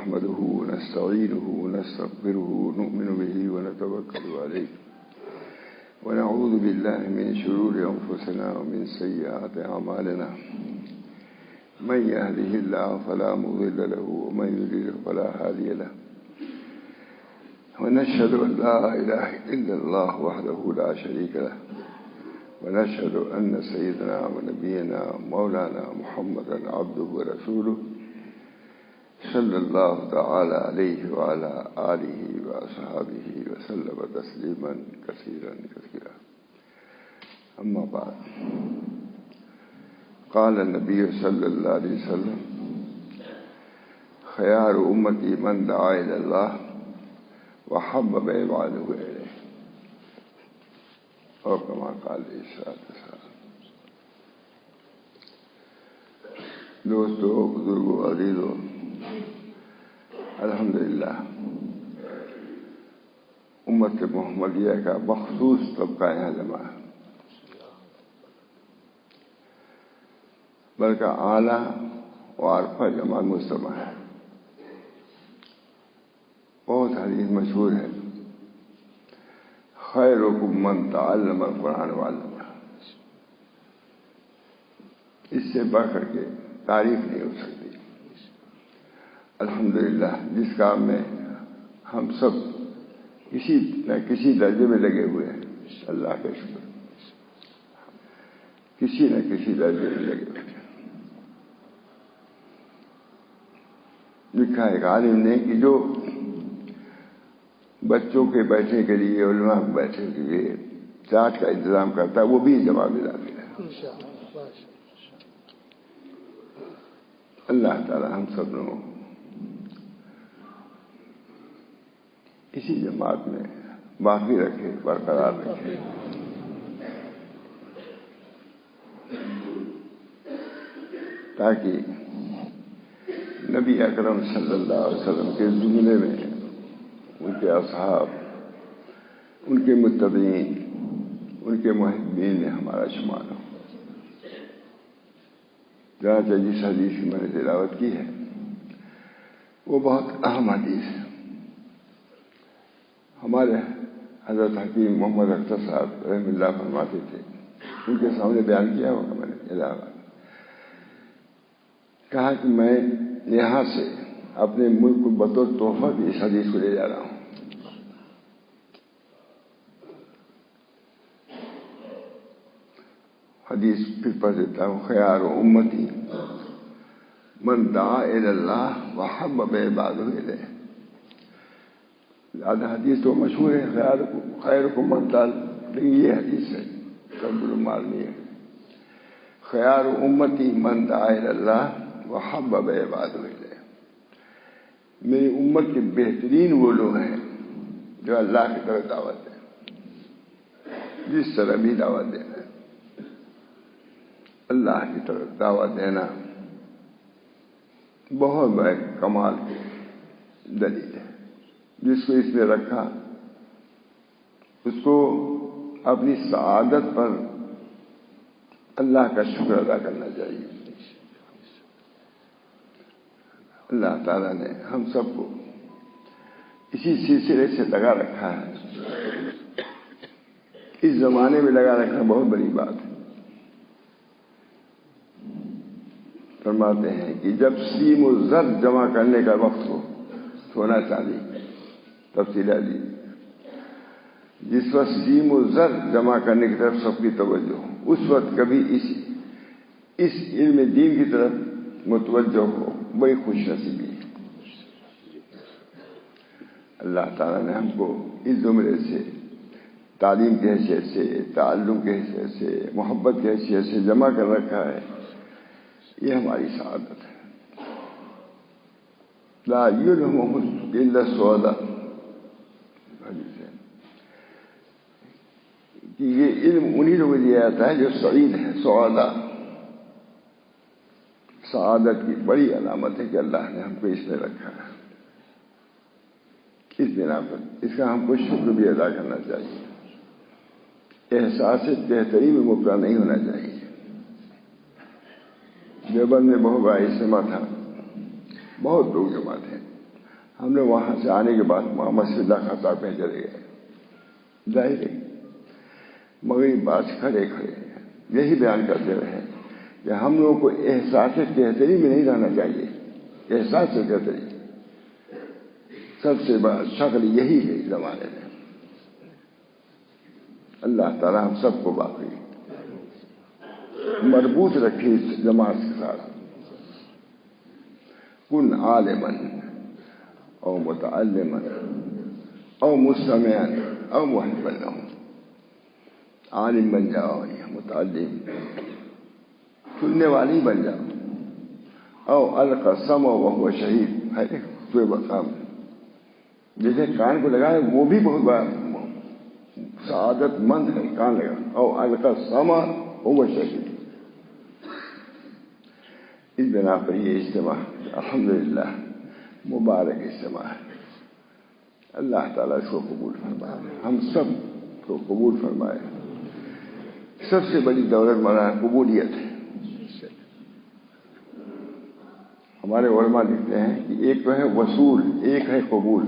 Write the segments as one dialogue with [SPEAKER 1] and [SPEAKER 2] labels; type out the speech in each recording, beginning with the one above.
[SPEAKER 1] نحمده ونستعينه ونستغفره ونؤمن به ونتوكل عليه ونعوذ بالله من شرور أنفسنا ومن سيئات أعمالنا من يهده الله فلا مضل له ومن يضلل فلا هادي له ونشهد أن لا إله إلا الله وحده لا شريك له ونشهد أن سيدنا ونبينا مولانا محمدا عبده ورسوله صلى الله تعالى عليه وعلى آله وأصحابه وسلم تسليما كثيرا كثيرا. أما بعد، قال النبي صلى الله عليه وسلم: خيار أمتي من دعا إلى الله وحبب عباده إليه، اور كما قال عليه الصلاة والسلام. دوستو، بزرگو، عزیزو، الحمدللہ امت محمدیہ کا مخصوص طبقہ یہاں جمع ہے، بلکہ اعلیٰ و عارفہ جماعت مجتمع ہے. بہت حدیث مشہور ہے: خیرکم من تعلم القرآن وعلمہ. اس سے بڑھ کر کے تعریف نہیں ہو سکتی. الحمدللہ جس کام میں ہم سب کسی نہ کسی درجے میں لگے ہوئے ہیں، اللہ کا شکر، کسی نہ کسی درجے میں لگے ہوئے ہیں. لکھا ایک عالم نے کہ جو بچوں کے بیٹھنے کے لیے، علماء کے بیٹھنے کے لیے چارٹ کا انتظام کرتا ہے، وہ بھی جمع میں داخل ہے. اللہ تعالی ہم سب لوگوں اسی جماعت میں باقی رکھے، برقرار رکھے. تاکہ نبی اکرم صلی اللہ علیہ وسلم کے زمرے میں ان کے اصحاب، ان کے متبعین، ان کے محبین میں ہمارا شمار ہو. چنانچہ جس حدیث کی میں نے تلاوت کی ہے وہ بہت اہم حدیث ہے. ہمارے حضرت حکیم محمد اختر صاحب رحم اللہ فرماتے تھے، ان کے سامنے بیان کیا ہوگا میں نے علاوہ، کہا کہ میں یہاں سے اپنے ملک کو بطور تحفہ بھی اس حدیث کو لے جا رہا ہوں. حدیث پھر پڑھ دیتا ہوں: خیار امتی من دعا الی اللہ وحبب عبادہ الیہ. زیادہ حدیث تو مشہور ہے، خیرکم من دعا، لیکن یہ حدیث ہے رب المعالمین ہے: خیار امتی من دعا الی اللہ وحبب عبادہ الیہ. میری امت کے بہترین وہ لوگ ہیں جو اللہ کی طرف دعوت دیں، جس طرح بھی دعوت دیں. اللہ کی طرف دعوت دینا بہت بڑے کمال کی دلیل ہے. جس کو اس میں رکھا اس کو اپنی سعادت پر اللہ کا شکر ادا کرنا چاہیے. اللہ تعالیٰ نے ہم سب کو اسی سلسلے سے لگا رکھا ہے. اس زمانے میں لگا رکھنا بہت بڑی بات ہے. فرماتے ہیں کہ جب سیم و زر جمع کرنے کا وقت ہو، سونا چاندی تفصیل دی، جس وقت سیم و زر جمع کرنے کی طرف سب کی توجہ ہو، اس وقت کبھی اس علم دین کی طرف متوجہ ہو، بڑی خوش نصیبی ہے. اللہ تعالیٰ نے ہم کو اس زمرے سے تعلیم کی حیثیت سے، تعلم کی حیثیت سے، محبت کی حیثیت سے جمع کر رکھا ہے. یہ ہماری سعادت ہے. لا یلہمہ الا السعداء، کہ یہ علم انہی لوگوں کو دیا جاتا ہے جو سعید ہیں، سعداء. سعادت کی بڑی علامت ہے کہ اللہ نے ہم کو اس میں رکھا ہے. اس بنا پر اس کا ہم کو شکر بھی ادا کرنا چاہیے. احساس بہتری میں مبتلا نہیں ہونا چاہیے. دیوبند میں بہت بڑا اجتماع تھا، بہت لوگ جمع تھے. ہم نے وہاں سے آنے کے بعد محمد صلی اللہ خطاب میں چلے گئے. ظاہر ہے مغرب بعد کھڑے یہی بیان کرتے رہے کہ ہم لوگوں کو احساس قحطی میں نہیں رہنا چاہیے. احساس قحطی سب سے بڑا شکل یہی ہے اس زمانے میں. اللہ تعالیٰ ہم سب کو باقی مربوط رکھے اس جماعت کے ساتھ. کن عالما او متعلما او مستمعا او محبا له. عالم بن جاؤ یا متعلم سننے والی بن جاؤ. او القى السمع وهو شهید ہے کوئی مقام جیسے کان کو لگائے وہ بھی بہت بڑا سعادت مند ہے کان لگا. او القى السمع وهو شهید. اس بنا پر یہ اجتماع الحمدللہ مبارک اجتماع ہے. اللہ تعالیٰ اس کو قبول فرمائے, ہم سب کو قبول فرمائے. سب سے بڑی دولت مولانا قبولیت ہے. ہمارے علماء لکھتے ہیں کہ ایک تو ہے وصول, ایک ہے قبول.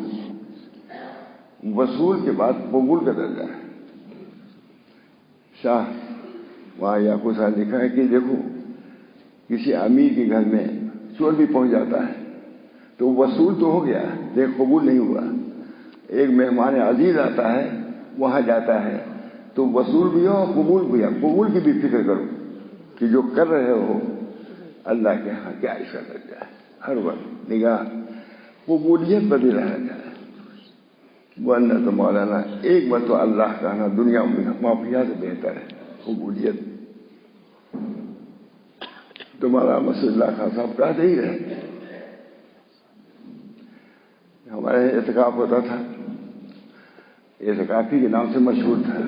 [SPEAKER 1] وصول کے بعد قبول کا درجہ ہے. شاہ وہاں یعقوب صاحب لکھا ہے کہ دیکھو کسی امیر کے گھر میں چور بھی پہنچ جاتا ہے تو وصول تو ہو گیا لیکن قبول نہیں ہوا. ایک مہمان عزیز آتا ہے وہاں جاتا ہے تو وصول بھی ہو قبول بھی ہو. قبول کی بھی فکر کرو کہ جو کر رہے ہو اللہ کے ہاں کیا اس کا درجہ ہے. ہر وقت نگاہ قبولیت بدل رہا جائے. ورنہ تو مولانا ایک بار تو اللہ کا نا دنیا میں معافیہ سے بہتر ہے قبولیت. تمہارا مسجد اللہ خان صاحب کہتے ہی رہے. ہمارے اعتکاف ہوتا تھا, اعتکافی کے نام سے مشہور تھا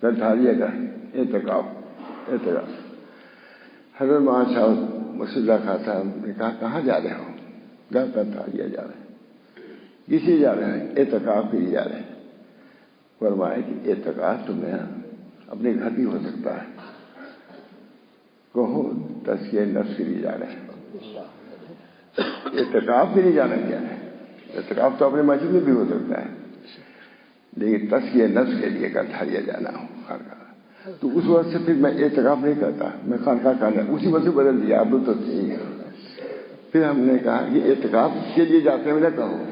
[SPEAKER 1] کنٹھاریہ کا اعتکاف. حضرت مولانا صاحب مسجد اللہ خان صاحب نے کہا کہاں جا رہے ہو؟ گھر کنٹھاریہ جا رہے ہیں. کسی جا رہے ہیں؟ اعتکاف کے لیے جا رہے ہیں. فرمایا کہ اعتکاف تمہیں اپنے گھر بھی ہو سکتا ہے. کہو تزکیہ نفس کے لیے جا رہے ہیں. اعتکاف کے لیے جانا کیا ہے؟ اعتکاف تو اپنے مسجد میں بھی ہو سکتا ہے لیکن تزکیہ نفس کے لیے کنٹھاریہ جانا ہو خانقاہ. تو اس وقت سے پھر میں اعتکاف نہیں کرتا, میں خانقاہ کھانا اسی وقت سے بدل دیا. اب تو صحیح ہے. پھر ہم نے کہا کہ اعتکاف کے لیے جاتے ہیں نہ کہو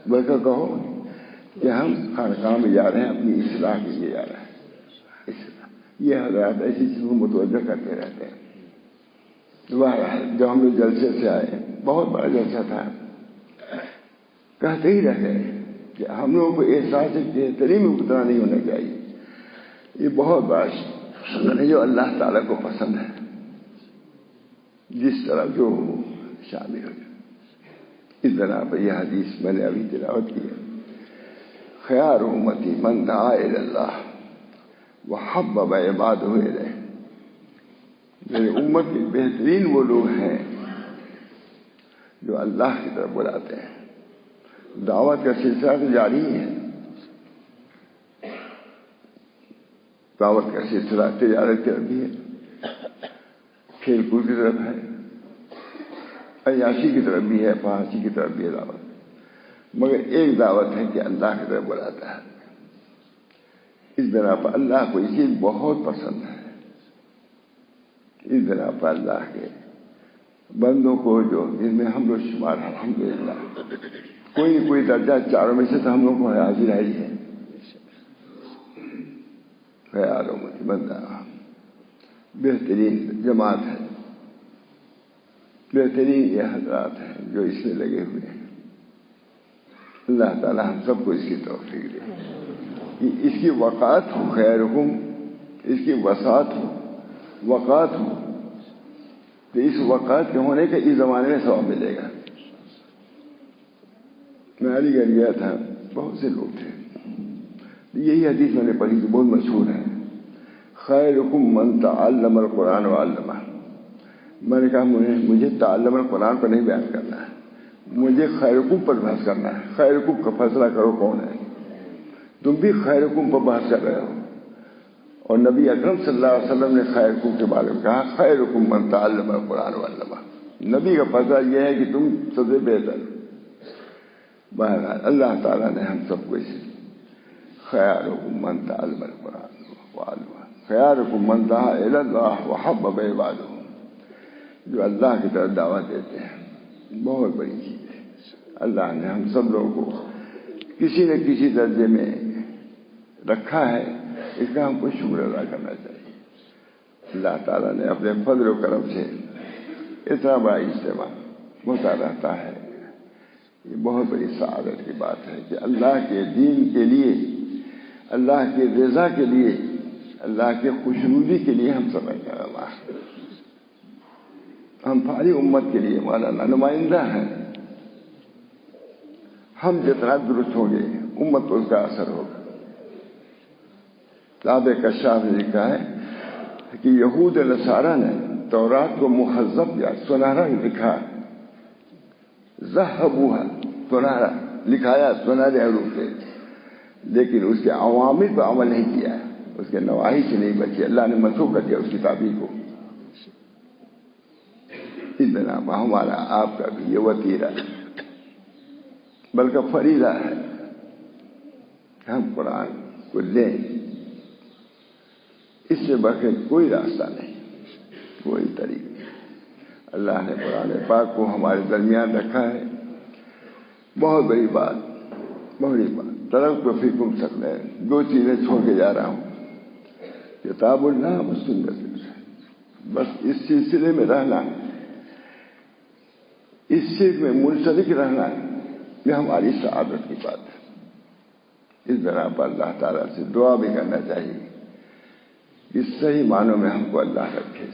[SPEAKER 1] بلکہ کہو کہ ہم خانقاہ میں جا رہے ہیں اپنی اصلاح کے لیے جا رہے ہیں. یہ حضرات ایسی چیزوں کو متوجہ کرتے رہتے ہیں. جب ہم لوگ جلسے سے آئے, بہت بڑا جلسہ تھا, کہتے ہی رہتے کہ ہم لوگوں کو احساس بہتری میں اتنا نہیں ہونا چاہیے. یہ بہت بڑا شکر ہے جو اللہ تعالیٰ کو پسند ہے. جس طرح جو شامل ہو جائے. اس بنا پر یہ حدیث میں نے ابھی تلاوت کی ہے. خیار امتی من دعا الی اللہ وحبب عبادہ الیہ. میری امت کے بہترین وہ لوگ ہیں جو اللہ کی طرف بلاتے ہیں. دعوت کا سلسلہ تو جاری ہے. دعوت کا سلسلہ تجارت کی طرف بھی ہے, کھیل کود کی طرف ہے, عیاشی کی طرف بھی ہے, فحاشی کی طرف بھی ہے دعوت. مگر ایک دعوت ہے کہ اللہ کی طرف بلاتا ہے. اس بنا پر اللہ کو یہ چیز بہت پسند ہے. اس بنا پر اللہ کے بندوں کو جو جن میں ہم لوگ شمار ہیں الحمدللہ کوئی نہ کوئی درجہ چاروں میں سے تو ہم لوگ کو حاضر آئی ہے. خیال امتی بندہ بہترین جماعت ہے, بہترین یہ حضرات ہیں جو اس میں لگے ہوئے ہیں. اللہ تعالی ہم سب کو اس کی توفیق دے کہ اس کی وقات ہو خیرکم, اس کی وسعت ہو وقات ہو تو اس وقات کے ہونے کے اس زمانے میں ثواب ملے گا. میں علی گڑھ گیا تھا, بہت سے لوگ تھے. یہی حدیث میں نے پڑھی جو بہت مشہور ہے, خیرکم من تعلم القرآن وعلمہ. میں نے کہا مجھے تعلم القرآن پر نہیں بیان کرنا ہے, مجھے خیرکم پر بحث کرنا ہے. خیرکم کا فیصلہ کرو کون ہے. تم بھی خیرکم پر بحث کر رہے ہو, اور نبی اکرم صلی اللہ علیہ وسلم نے خیرکم کے بارے میں کہا خیرکم من تعلم القرآن وعلمہ. نبی کا فیصلہ یہ ہے کہ تم سب سے بہتر بہرحال اللہ تعالیٰ نے ہم سب کو اس خیارکم من تعلم القرآن وعلمہ، خیارکم من دعا الی اللہ وحبب عبادہ، جو اللہ کی طرف دعوت دیتے ہیں، بہت بڑی چیز ہے۔ اللہ نے ہم سب لوگوں کو کسی نہ کسی درجے میں رکھا ہے، اس کا ہم کو شکر ادا کرنا چاہیے۔ اللہ تعالیٰ نے اپنے فضل و کرم سے اتنا بڑا اجتماع ہوتا رہتا ہے، یہ بہت بڑی سعادت کی بات ہے کہ اللہ کے دین کے لیے، اللہ کی رضا کے لیے، اللہ کے خوشنودی کے لیے ہم سب اللہ، ہم ساری امت کے لیے مولانا نمائندہ ہیں۔ ہم جتنا درست ہوں گے امت پر اس کا اثر ہوگا۔ کتاب کشاف نے لکھا ہے کہ یہود نصارہ نے تورات کو مہذب یا سنہرا لکھا، ذہبوہا سنہرا لکھایا سنہرے حروف سے، لیکن اس کے عوامل پر عمل نہیں کیا، اس کے نواہی سے نہیں بچے، اللہ نے منسوخ کر دیا اس کتابی کو۔ اتنا ہمارا آپ کا بھی یہ وتیرہ بلکہ فریضہ ہے، ہم قرآن کو لیں، اس سے بڑھ کے کوئی راستہ نہیں، کوئی طریقہ نہیں۔ اللہ نے قرآن پاک کو ہمارے درمیان رکھا ہے، بہت بڑی بات، بڑی بات۔ ترکت فیکم ثقلین، دو چیزیں چھوڑ کے جا رہا ہوں، کتاب اللہ و سنت، بس اس سلسلے میں رہنا، اس چیز میں منسلک رہنا، یہ ہماری سعادت کی بات ہے۔ اس بنا پر اللہ تعالیٰ سے دعا بھی کرنا چاہیے کہ صحیح معنوں میں ہم کو اللہ رکھے۔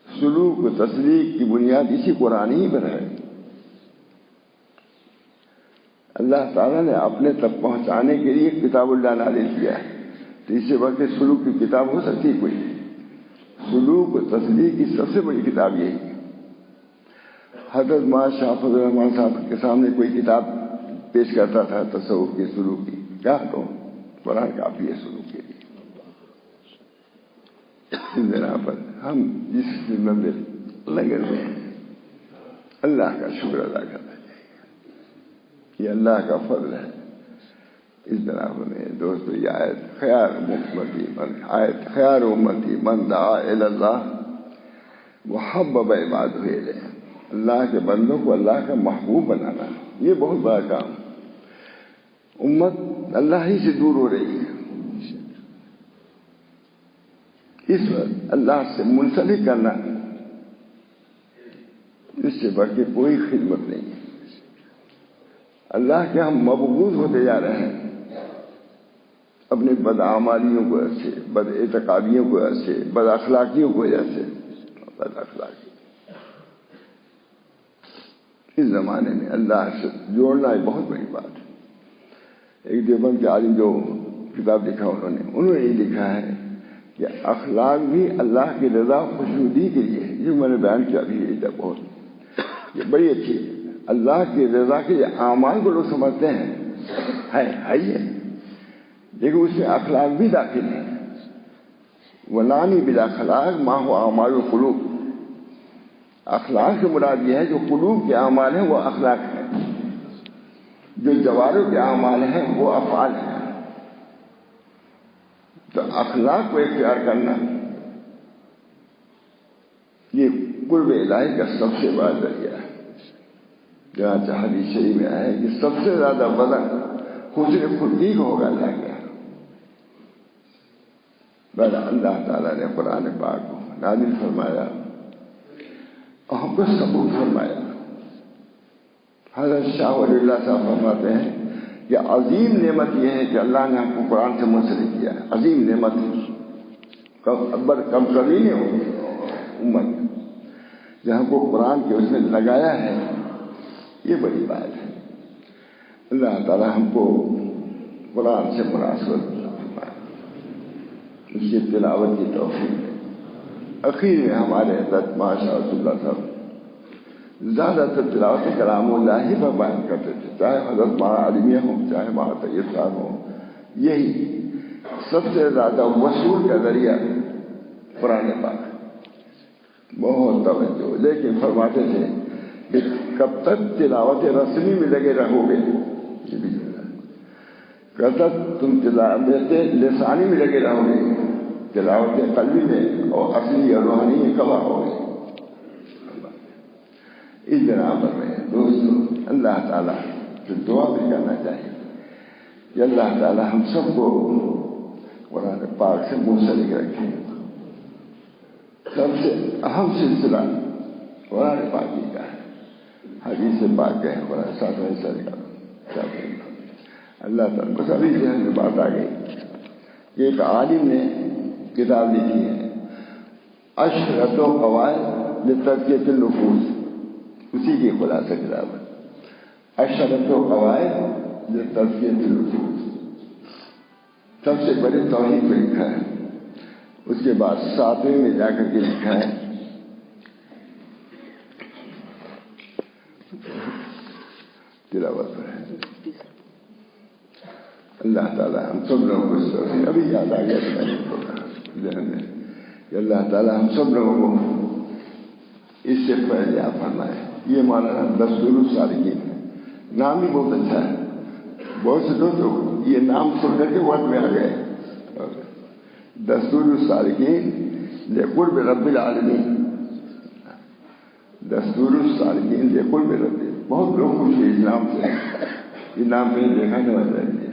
[SPEAKER 1] سلوک و تسلیق کی بنیاد اسی قرآن ہی پر ہے۔ اللہ تعالیٰ نے اپنے تک پہنچانے کے لیے کتاب اللہ نازل کیا ہے، تو اس سے بڑھ کے سلوک کی کتاب ہو سکتی کوئی؟ سلوک و تسلیق کی سب سے بڑی کتاب یہی ہے۔ حضرت مولانا شاہ فضل الرحمان صاحب کے سامنے کوئی کتاب پیش کرتا تھا تصوف کے سلوک کی، کیا تو قرآن کافی ہے سلوک کے لیے۔ اس بنا پر ہم جس میں لگے ہوئے ہیں اللہ کا شکر ادا کرنا چاہیے، یہ اللہ کا فضل ہے۔ اس بنا پر دوستو یہ آیت خیار امتی من دعا الی اللہ وحبب عبادہ الیہ، اللہ کے بندوں کو اللہ کا محبوب بنانا، یہ بہت بڑا کام۔ امت اللہ ہی سے دور ہو رہی ہے، اس وقت اللہ سے منسلک کرنا، اس سے بڑھ کے کوئی خدمت نہیں ہے۔ اللہ کے ہم مبغوض ہوتے جا رہے ہیں اپنے بدعمالیوں کی وجہ سے، بد اعتقادیوں کی وجہ سے، بد اخلاقیوں کی وجہ سے۔ بد اخلاقی اس زمانے میں اللہ سے جوڑنا ایک بہت بڑی بات ہے۔ ایک دیوبند کے عالم جو کتاب لکھا انہوں نے یہ لکھا ہے کہ اخلاق بھی اللہ کی رضا خوشنودی کے لیے ہے، جو میں نے بیان کیا بھی ہے، بہت یہ بڑی اچھی ہے۔ اللہ کی رضا کے اعمال کو لوگ سمجھتے ہیں ہے لیکن اس میں اخلاق بھی داخل ہے۔ ولانی بالاخلاق ما هو اعمال القلوب، اخلاق سے مراد یہ ہے جو قلوب کے اعمال ہیں وہ اخلاق ہیں، جو جوارح کے اعمال ہیں وہ افعال ہیں۔ تو اخلاق کو اختیار کرنا یہ قرب الہی کا سب سے بڑا ذریعہ ہے۔ جہاں حدیث شریف میں آیا ہے کہ سب سے زیادہ بدن حسن خلقی کو ہوگا اللہ کا۔ بل اللہ تعالیٰ نے قرآن پاک کو نازل فرمایا اور ہم کو ثبوت فرمایا۔ حضرت شاہ ولی اللہ صاحب فرماتے ہیں کہ عظیم نعمت یہ ہے کہ اللہ نے ہم کو قرآن سے منسلک کیا ہے، عظیم نعمت کم کبھی نہیں ہوگی امت جہاں کو قرآن کے اس میں لگایا ہے، یہ بڑی بات ہے۔ اللہ تعالیٰ ہم کو قرآن سے مناسبت اس کی تلاوت کی توفیق ہے۔ اخیر میں ہمارے حضرت ماشاء اللہ صاحب زیادہ تر تلاوت کلام اللہ ہی پر بیان کرتے تھے، چاہے حضرت ماں عالمیہ ہوں چاہے ماں طیب صاحب ہوں، یہی سب سے زیادہ وصول کا ذریعہ قرآن پاک، بہت توجہ۔ لیکن فرماتے تھے کہ کب تک تلاوت رسمی میں لگے رہو گے، یہ بھی کب تک تم تلاوت لسانی میں لگے رہو گے، تلاوت قلبی میں اور اصلی اور روحانی میں کب آؤ گے؟ اس بنا پر میں دوستوں اللہ تعالیٰ سے دعا بھی کرنا چاہیے کہ اللہ تعالیٰ ہم سب کو قرآن پاک سے منسلک رکھے۔ سب سے اہم سلسلہ قرآن پاکی کا ہے، حدیث پاک ہے، قرآن ساتھ کا اللہ تعالیٰ بس ابھی ذہن میں بات آ گئی کہ ایک عالم نے کتاب لکھی ہے عشرۃ قواعد لتزکیۃ النفوس، اسی کی خلاصہ کتاب ہے عشرۃ قواعد لتزکیۃ النفوس۔ سب سے بڑے توحید کو لکھا ہے، اس کے بعد 7ویں میں جا کر کے لکھا ہے تلاوت پر ہے۔ اللہ تعالیٰ ہم سب لوگوں کو ابھی یاد آ گیا ذہن میں کہ اللہ تعالیٰ ہم سب لوگوں کو اس سے پہلے آپ فرمائے۔ یہ مولانا دستور السالکین ہے، نام ہی بہت اچھا ہے، بہت سے لوگ یہ نام سن کر کے وقت میں آ گئے، دستور السالکین لقرب رب العالمین، دستور السالکین لقرب رب، بہت لوگ خوش ہوئے اس نام سے، یہ نام میں نے دیکھا نہیں دیا۔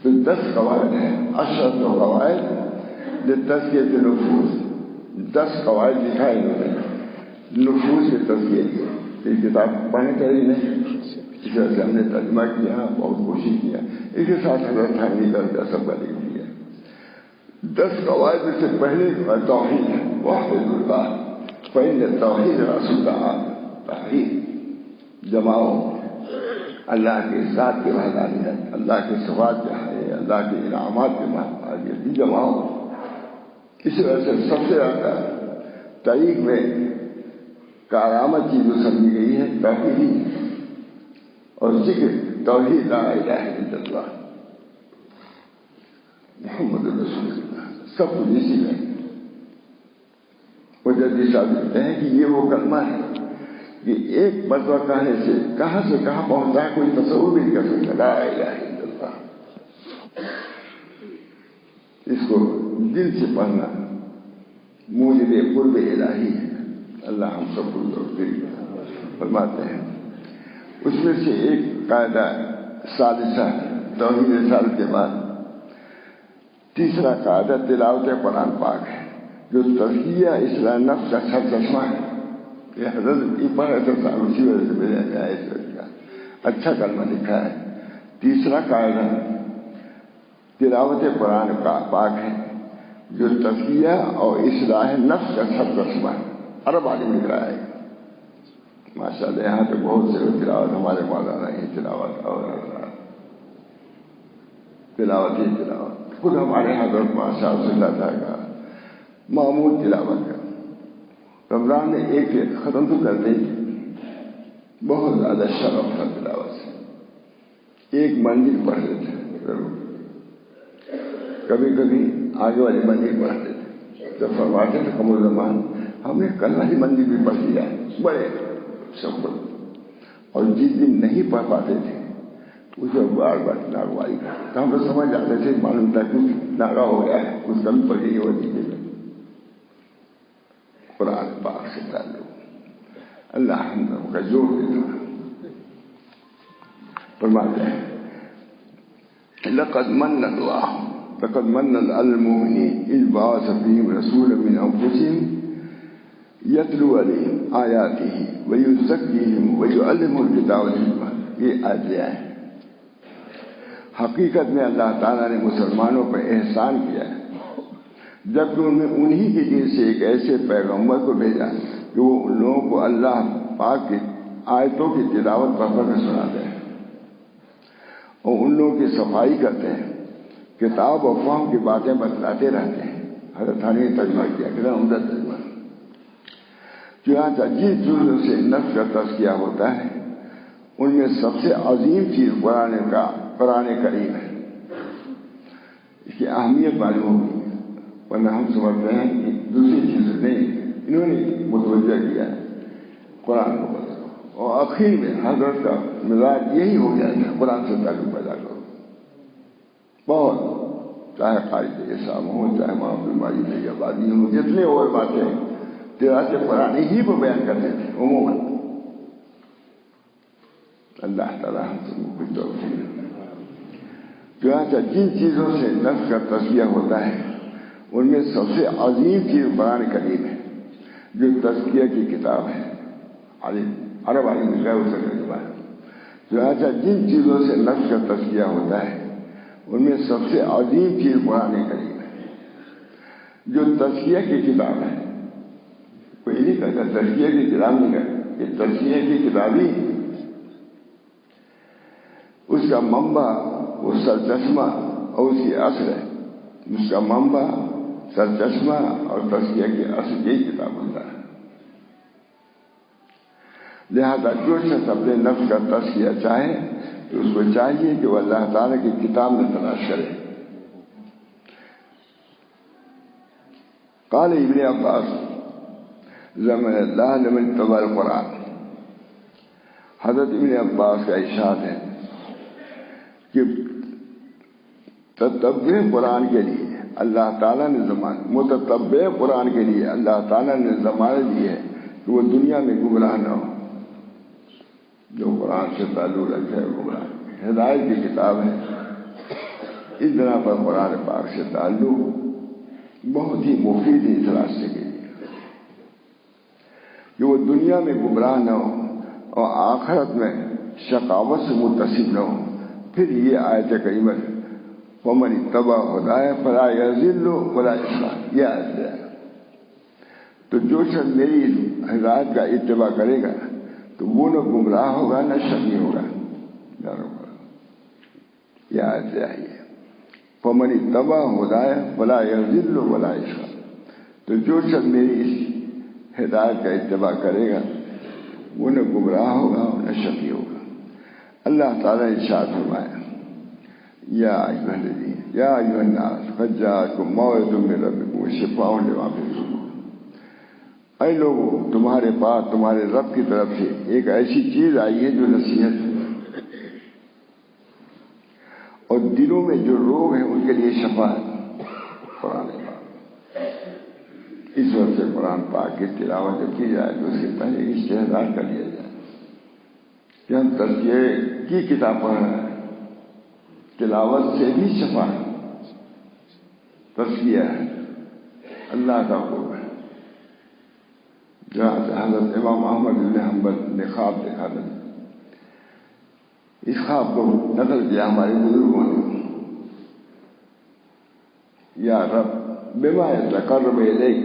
[SPEAKER 1] تو 10 قواعد ہیں، عشرۃ قواعد لتزکیۃ النفوس، 10 قواعد لکھا ہے انہوں نے نفوس کے تزکیے کی۔ یہ کتاب پڑھنے چاہیے نہیں، اس وجہ سے ہم نے ترجمہ کیا، بہت کوشش کیا، اس کے ساتھ حضرت تھانوی کا سب کا لکھ دیا۔ 10 قواعد سے پہلے توحید ہے، وحدۃ اللہ فإن التوحید رأس الدعوة، توحید جماؤ اللہ کے ذات کی وحدانیت، اللہ کے صفات کے ہے، اللہ کے انعامات کے محبت جماؤ۔ اس وجہ سے سب سے زیادہ تاریخ میں کارآمد چیز جو سمجھی گئی ہے توحیدی، اور ذکر توحید لا الہ الا اللہ محمد رسول اللہ، سب کچھ اسی میں۔ مجدد صاحب کہتے ہیں کہ یہ وہ کلمہ ہے کہ ایک مرتبہ کہنے سے کہاں پہنچتا ہے کوئی تصور بھی نہیں کر سکتا، لا الہ الا اللہ۔ اس کو دل سے پڑھنا موجب قرب الہی ہے، اللہ ہم سب کو فرماتے ہیں۔ اس میں سے ایک قاعدہ ثالثہ توحید رسالت کے بعد تیسرا قاعدہ تلاوت قرآن پاک ہے، جو تزکیہ اصلاح نفس کا سرچشمہ ہے۔ یہ حضرت پڑھ رہے تھا، اسی وجہ سے میرے آیا اس وجہ کا اچھا کلمہ لکھا ہے۔ تیسرا قاعدہ تلاوت قرآن پاک ہے، جو تزکیہ اور اصلاح نفس کا سرچشمہ ہے۔ عرب عالم لکھ رہا ہے ماشاء اللہ، یہاں تو بہت سے تلاوت ہمارے مولانا ہی تلاوت اور تلاوت ہی تلاوت، خود ہمارے حضرت ماشاء اللہ کا معمول تلاوت کا رمضان میں ایک ختم تو کرتے ہی، بہت زیادہ شرف تھا تلاوت سے، ایک منزل پڑھ لیتے ضرور، کبھی کبھی آگے والی منزل پڑھ لیتے، جب فرماتے تھے قمر زمان ہم نے کل والی منزل بھی پڑھ لیا بڑے سب، اور جس دن نہیں پڑھ پاتے تھے اسے بار بار ناگواری کرتے تو ہم لوگ سمجھ جاتے تھے، معلوم تھا کچھ ناگا ہو گیا ہے، کچھ کمی پڑ گئی ہوتی ہے۔ قرآن پاک سے تعلق اللہ ہم لوگوں کا زور دیتا فرماتے ہیں لقد من على المؤمنين إذ بعث فيهم رسولا من أنفسهم يتلو عليهم آياته ويزكيهم ويعلمهم الكتاب والحكمة۔ یہ آیتیں ہیں، حقیقت میں اللہ تعالیٰ نے مسلمانوں پر احسان کیا ہے جبکہ انہی کے دین سے ایک ایسے پیغمبر کو بھیجا کہ وہ ان لوگوں کو اللہ پاک کی آیتوں کی تلاوت پڑھ کر سناتے ہیں اور ان لوگوں کی صفائی کرتے ہیں، کتاب و فہم کی باتیں بتلاتے رہتے ہیں۔ حضرت تھانوی نے ترجمہ کیا، کتنا عمدہ ترجمہ۔ چنانچہ جس جزء سے نفس کا تزکیہ ہوتا ہے ان میں سب سے عظیم چیز قرآن کریم ہے۔ اس کی اہمیت معلوم ہوگی، ورنہ ہم سمجھتے ہیں کہ دوسری چیزیں نہیں، انہوں نے متوجہ کیا قرآن کو، اور آخر میں حضرت کا مزاج یہی ہو گیا تھا قرآن سے تعلق پیدا کرو بہت، چاہے قائد اسلام ہو، چاہے محمد ماجد آبادی ہو، جتنے اور باتیں تراث قرآن ہی کو بیان کرتے تھے عموماً. اللہ تعالیٰ ہم سب کو کچھ توفیق دے. چنانچہ جن چیزوں سے نفس کا تزکیہ ہوتا ہے ان میں سب سے عظیم چیز قرآن کریم ہے جو تزکیہ کی کتاب ہے. عرب عالم غیر سکتے بعد چنانچہ جن چیزوں سے نفس کا تزکیہ ہوتا ہے ان میں سب سے عظیم چیز قرآن کریم ہے جو تزکیہ کی کتاب ہے. کوئی نہیں کہتا تزکیہ کی کتاب نہیں کہتا، یہ تزکیہ کی کتاب ہی. اس کا منبع وہ سرچشمہ اور اس کی اصل ہے. اس کا منبع سرچشمہ اور تزکیہ کی اصل یہی کتاب ہوتا ہے. لہذا جو شخص اپنے نفس کا تزکیہ چاہے تو اس کو چاہیے کہ وہ اللہ تعالیٰ کی کتاب میں تلاش کرے. قال ابن عباس زمن اللہ لمن اتبع القرآن. حضرت ابن عباس کا ارشاد ہے کہ تتبع قرآن کے لیے اللہ تعالیٰ نے متتبع قرآن کے لیے اللہ تعالیٰ نے ضمانت دی ہے کہ وہ دنیا میں گمراہ نہ ہو. جو قرآن سے تعلق رکھے ہے گمراہ. ہدایت کی کتاب ہے، اس بنا پر قرآن پاک سے تعلق بہت ہی مفید ہے اس راستے کے لیے کہ وہ دنیا میں گمراہ نہ ہو اور آخرت میں شقاوت سے متصف نہ ہو. پھر یہ آیت کریمہ ومن اتبع ہدایہ فلا یضل ولا یشقی، یہ آیت ہے. تو جو شخص میری ہدایت کا اتباع کرے گا تو وہ نہ گمراہ ہوگا نہ شقی ہوگا. یہ آیت آئی ہے فمن اتبع ہدایہ فلا یضل ولا یشقی. تو جو شخص میری اس ہدایت کا اتباع کرے گا وہ نہ گمراہ ہوگا نہ شقی ہوگا. اللہ تعالیٰ نے ارشاد فرمایا یا ایھا الناس قد جاءکم موعظۃ من ربکم وشفاء لما فی الصدور. اے لوگوں، تمہارے پاس تمہارے رب کی طرف سے ایک ایسی چیز آئی ہے جو نصیحت ہے اور دلوں میں جو روگ ہیں ان کے لیے شفا ہے. قرآن پاک. اس وقت سے قرآن پاک کی تلاوت جب کی جائے تو اس کے پہلے استحضار کر لیا جائے کہ ہم تزکیہ کی کتاب پڑھ رہے ہیں. تلاوت سے بھی شفا ہے، تزکیہ ہے، اللہ کا قرب ہے. جہاں حضرت امام احمد بن حنبل نے خواب دیکھا تھا، اس خواب کو نقل کیا ہمارے بزرگوں نے. یا رب بما یتقرب الیک،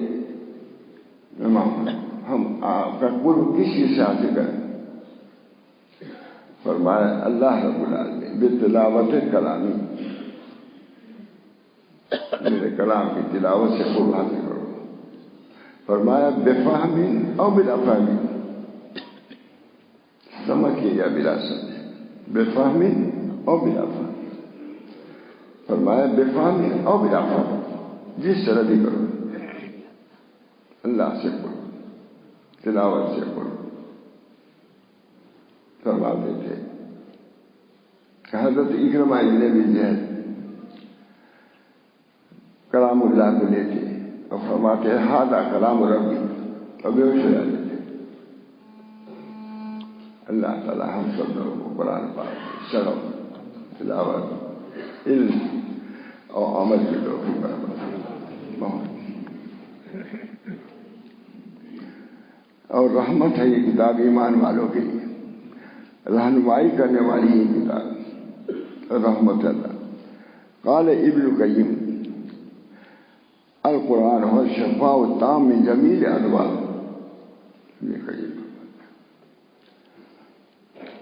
[SPEAKER 1] ہم آپ کا قرب کس چیز سے حاصل کریں؟ فرمایا اللہ رب العالمین بتلاوت کلامی، میرے کلام کی تلاوت سے قرب حاصل کرو. فرمایا بفہم او بلا فہم، سمجھے یا بلا سمجھے، بفہم او بلا فہم. فرمایا بفہم او بلا فہم، جس طرح بھی کرو اللہ سے قرب، تلاوت سے قرب. فرماتے تھے کہ حضرت اکرمہ ابن ابی جہل کلام اللہ کو لیتے اور فرماتے ھذا کلام ربی، اور بے ہوش ہو جاتے تھے. اللہ تعالی ہم سب لوگوں کو قرآن پاک شرف، تلاوت، علم اور عمل کی توفیق عطا. اور رحمت ہے یہ کتاب ایمان والوں کے لیے، رہنمائی کرنے والی یہ کتاب رحمت اللہ. قال ابن القیم القرآن هو الشفاء التام من جمیع الادواء. یہ قیم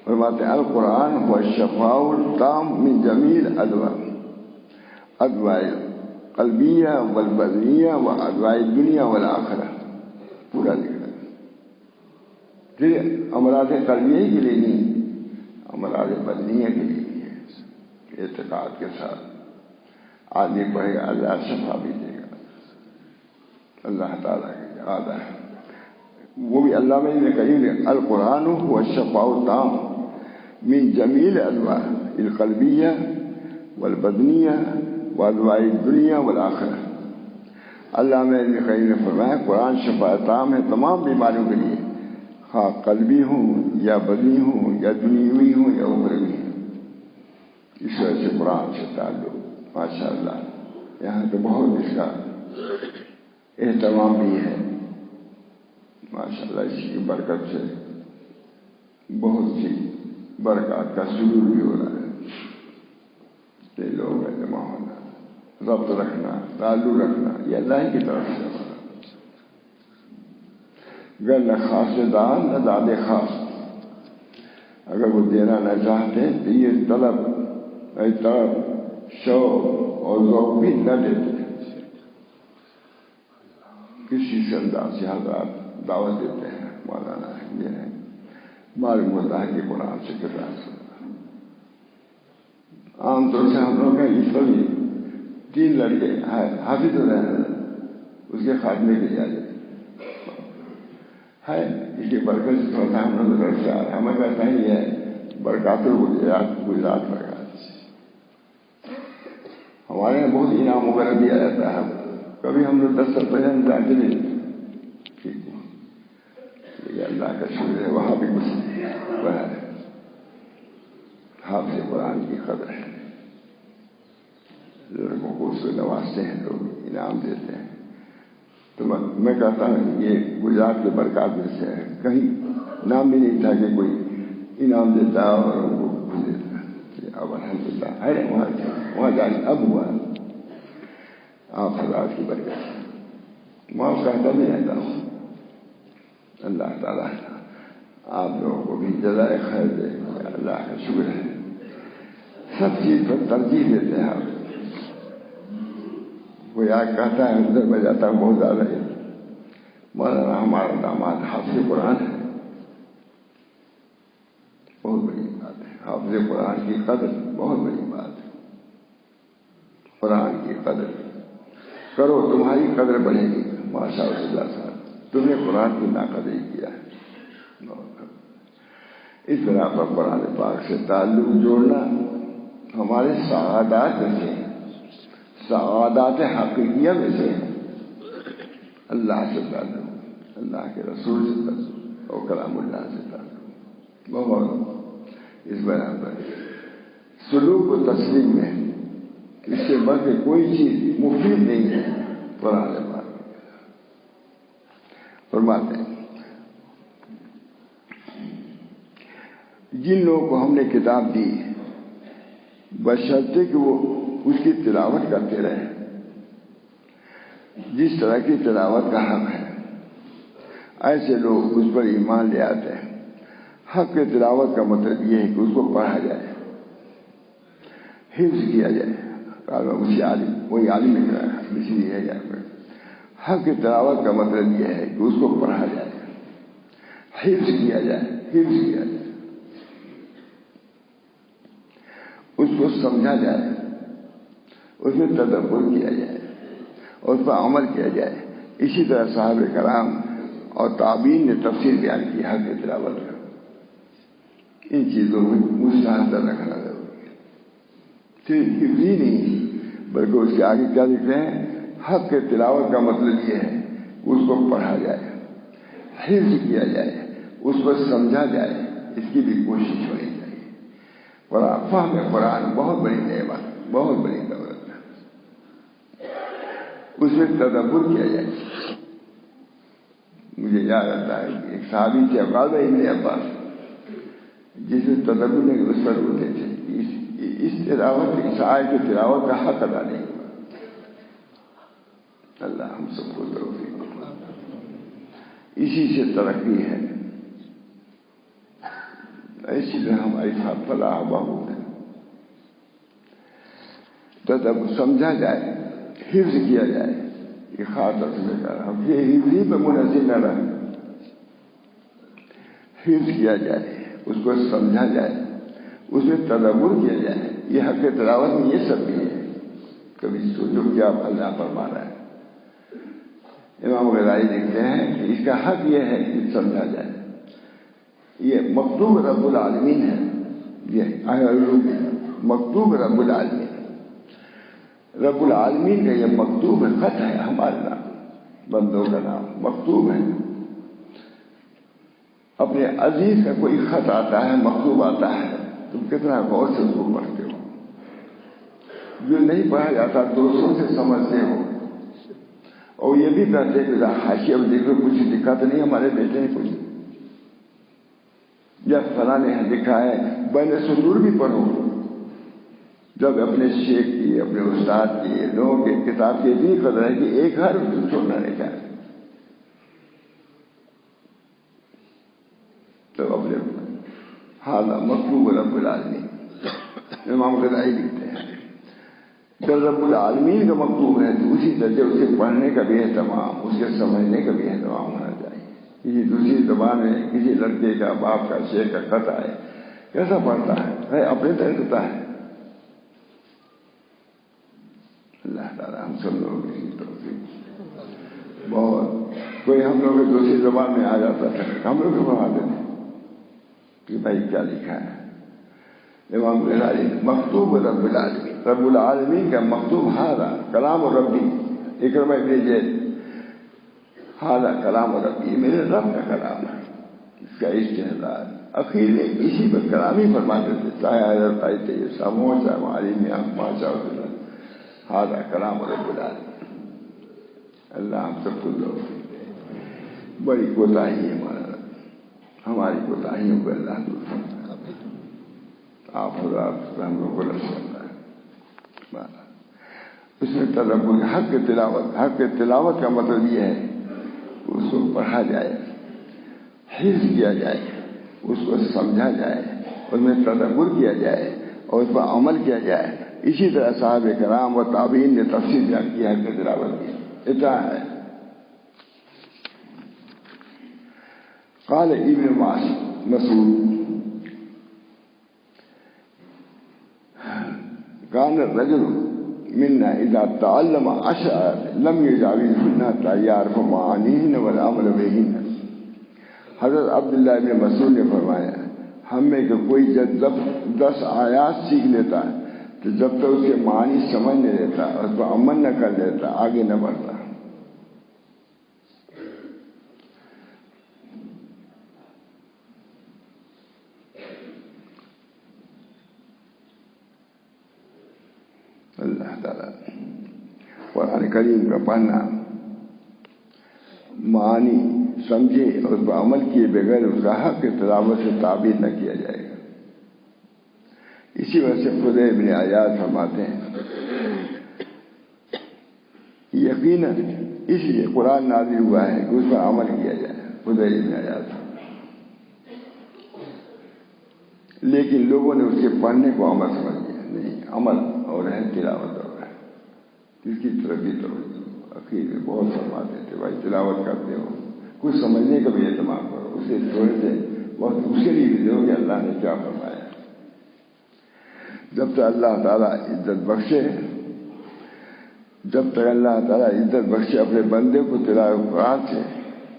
[SPEAKER 1] فرماتے ہیں القرآن هو الشفاء التام من جمیع الادواء، ادواء قلبیہ والبدنیہ و ادواء الدنیا والآخرہ. پورا لکھا پھر امراض قلبیہ کے لیے نہیں، امراض بدنیہ کے لیے بھی ہے. اعتقاد کے ساتھ آدمی پڑھے گا اللہ شفا بھی دے گا. اللہ تعالیٰ کی وعدہ ہے وہ بھی علامہ ابن قیم نے القرآن هو الشفاء التام من جمیع الانواع القلبیہ والبدنیہ وادواء الدنیا والآخرہ. علامہ ابن قیم نے فرمایا قرآن شفاء تام ہے تمام بیماریوں کے لیے، ہاں قلبی ہوں یا بدنی ہوں یا دنیوی ہوں یا اخروی ہوں. اس وجہ سے قرآن سے تعلق ماشاء اللہ یہاں تو بہت اس کا اہتمام بھی ہے ماشاء اللہ. اس کی برکت سے بہت سی برکات کا سلوک بھی ہو رہا ہے. یہ لوگ کا جمع ہونا، ربط رکھنا، تعلق رکھنا، یہ اللہ ہی کی طرف سے ہونا. گر نہ خاص دان نہ داد خاص، اگر وہ دینا نہ چاہتے تو یہ طلب شوق اور ذوق بھی نہ دیتے. کسی سے انداز سے حضرات دعوت دیتے ہیں مولانا یہ ہے معلوم ہوتا ہے کہ قرآن سے کتاب سننا. عام طور سے ہم لوگ ہیں اس پر بھی 3 لڑکے حافظ ہو رہے ہیں، اس کے خاتمے کے لیے ہے اس کی برکت سے تھوڑا سا ہم لوگ گھر سے آ رہے ہیں. ہمیں کہتا ہے یہ برکات گجرات برکات ہمارے یہاں بہت انعام وغیرہ دیا جاتا ہے. کبھی ہم لوگ 10 سال پہلے جانتے نہیں. اللہ کا شکر ہے وہاں بھی کچھ بنا ہے. حافظ قرآن کی قدر ہے. لڑکوں کو اس کو نوازتے ہیں، لوگ انعام دیتے ہیں. تو میں کہتا ہوں یہ گجرات کے برکات میں سے ہے. کہیں نام بھی نہیں تھا کہ کوئی انعام دیتا اور ان کو کچھ دیتا. اب الحمدللہ ہے وہاں جانے اب ہوا آپ حضرات کی برکت. میں کہتا بھی رہتا ہوں اللہ تعالیٰ آپ لوگوں کو بھی جزائے خیر دے. اللہ کا شکر ہے. سب چیز پر ترجیح دیتے ہیں آپ. کوئی آج کہتا ہے اندر میں جاتا ہوں بہت زیادہ ہے. مولانا ہمارا داماد حافظ قرآن ہے، بہت بڑی بات ہے. حافظ قرآن کی قدر بہت بڑی بات ہے. قرآن کی قدر کرو تمہاری قدر بڑھے گی. ماشاء اللہ صاحب تم نے قرآن کی ناقدری کیا ہے. اس طرح پر قرآن پاک سے تعلق جوڑنا ہمارے سعادات میں سے، سعادات حقیقیہ میں سے. اللہ سے تعلق، اللہ کے رسول سے تعلق اور کلام اللہ سے تعلق بہت اس بنا پر سلوک و تسلیم میں اس سے بڑھ کے کوئی چیز مفید نہیں ہے. قرآن پاک فرماتے ہیں جن لوگوں کو ہم نے کتاب دی بشرطے کہ وہ اس کی تلاوت کرتے رہے. جس طرح کی تلاوت کا حق ہے ایسے لوگ اس پر ایمان لے آتے ہیں. حق کی تلاوت کا مطلب یہ ہے کہ اس کو پڑھا جائے، حفظ کیا جائے. اسی عالم وہی عالم ہے اس لیے ہے. حق کی تلاوت کا مطلب یہ ہے کہ اس کو پڑھا جائے، حفظ کیا جائے، حفظ کیا جائے، اس کو سمجھا جائے، اس میں تدبر کیا جائے اور اس پر عمل کیا جائے. اسی طرح صحابہ کرام اور تابعین نے تفسیر بیان کی حق کی تلاوت کا. ان چیزوں میں مستحضر رکھنا ضروری ہے. صرف حفظ ہی نہیں بلکہ اس کے آگے کیا لکھ رہے ہیں؟ حق کے تلاوت کا مطلب یہ ہے کہ اس کو پڑھا جائے، حفظ کیا جائے، اس کو سمجھا جائے. اس کی بھی کوشش ہونی چاہیے. فہم قرآن بہت بڑی نعمت، بہت بڑی دولت ہے. اس میں تدبر کیا جائے. مجھے یاد آتا ہے کہ ایک صحابی تھے عبادہ ابن عباس جس میں تدبر نے اس پر ہوتے تھے. اس تلاوت اس آیت کی تلاوت کا حق ادا نہیں ہوا. اللہ ہم سب کو توفیق دے. اسی سے ترقی ہے. اسی طرح ہماری فلاح بہبود ہے. تدبر سمجھا جائے، حفظ کیا جائے. یہ خاطر میں کہہ رہا ہوں یہ حفظ ہی پہ منحصر نہ رہے. حفظ کیا جائے، اس کو سمجھا جائے، اس میں تدبر کیا جائے. یہ حق تلاوت میں یہ سب بھی ہے. کبھی سوچو کیا اللہ فرما رہا ہے. امام غزالی لکھتے ہیں کہ اس کا حق یہ ہے کہ سمجھا جائے یہ مکتوب رب العالمین ہے، یہ مکتوب رب العالمین، رب العالمین کا یہ مکتوب خط ہے، ہمارا نام بندوں کا نام مکتوب ہے۔ اپنے عزیز کا کوئی خط آتا ہے، مکتوب آتا ہے، تم کتنا غور سے اس کو پڑھتے ہو، جو نہیں پڑھا جاتا دوستوں سے سمجھتے ہو، اور یہ بھی کہتے کہ حاشیہ میں دیکھو کچھ لکھا تو نہیں ہمارے بیٹے نے کچھ، یا فلاں نے لکھا ہے، بین صدور بھی پڑھو۔ جب اپنے شیخ کی، اپنے استاد کی، لوگوں کی کتاب کی اتنی قدر ہے کہ ایک ہر چھوڑنا نہیں چاہے، تو اپنے حاضر مکتوب رب العالمین امام غزالی لکھتے ہیں جب رب العالمین کا مکتوب ہے تو اسی درجے اسے پڑھنے کا بھی اہتمام، اس کے سمجھنے کا بھی اہتمام ہونا چاہیے۔ کسی دوسری زبان میں کسی لڑکے کا، باپ کا، شیخ کا خط آئے، کیسا پڑھتا ہے اپنے طریقہ ہے۔ اللہ تعالیٰ ہم سب لوگوں کی توفیق بہت، کوئی ہم لوگ دوسری زبان میں آ جاتا تھا ہم لوگ پڑھا دیتے کہ بھائی کیا لکھا ہے۔ امام غزالی مکتوب رب العالمین، رب العالمین کا مکتوب ہارا کلام ربی، اکرمہ ابن زید ہارا کلام ربی، میرے رب کا کلام ہے، اس کا استحضار اخیر میں اسی پر کلام ہی فرماتے تھے، چاہے حضرت آئے تھے سامو، چاہے ہماری میاں ماشاء اللہ، ہارا کلام رب العالمین۔ اللہ ہم سب کو لوگ بڑی کوتاہی ہے ہماری کوتاہیوں کو اللہ دور فرمائے، آپ حضرات ہم لوگ کو رسول ہے۔ اس میں تدبر حق تلاوت کا مطلب یہ ہے کہ اس کو پڑھا جائے، حفظ کیا جائے، اس کو سمجھا جائے، اس میں تدبر کیا جائے اور اس پر عمل کیا جائے۔ اسی طرح صحابہ کرام و تابعین نے تفصیل بیان کی حق تلاوت کی، اتنا ہے۔ قال ابن مسعود كان الرجل منا اذا تعلم 10 لم يجاوزهن حتى يعرف معانيهن والعمل بهن۔ حضرت عبداللہ ابن مسعود نے فرمایا، ہم میں کہ کوئی جب 10 آیات سیکھ لیتا ہے تو جب تک اس کے معنی سمجھ نہیں لیتا، اس پر عمل نہ کر لیتا، آگے نہ بڑھتا۔ اللہ تعالیٰ قرآن کریم کا پڑھنا، معنی سمجھے اور اس پر عمل کیے بغیر اس کا حق تلاوت سے تعبیر نہ کیا جائے گا۔ اسی وجہ سے فضیل ابن عیاض فرماتے ہیں یقیناً اس لیے قرآن نازل ہوا ہے کہ اس پر عمل کیا جائے، فضیل ابن عیاض۔ لیکن لوگوں نے اس کے پڑھنے کو عمل سمجھ لیا، نہیں، عمل اور ہے تلاوت اور ہے، اس کی طرف بھی توجہ۔ اخیر میں بہت فرماتے تھے بھائی تلاوت کرتے ہو کچھ سمجھنے کا بھی اہتمام کرو، اسے تھوڑے سے وقت اس کے لیے بھی دو کہ اللہ نے کیا فرمایا۔ جب تک اللہ تعالیٰ عزت بخشے، جب تک اللہ تعالیٰ عزت بخشے اپنے بندے کو تلاوت قرآن سے،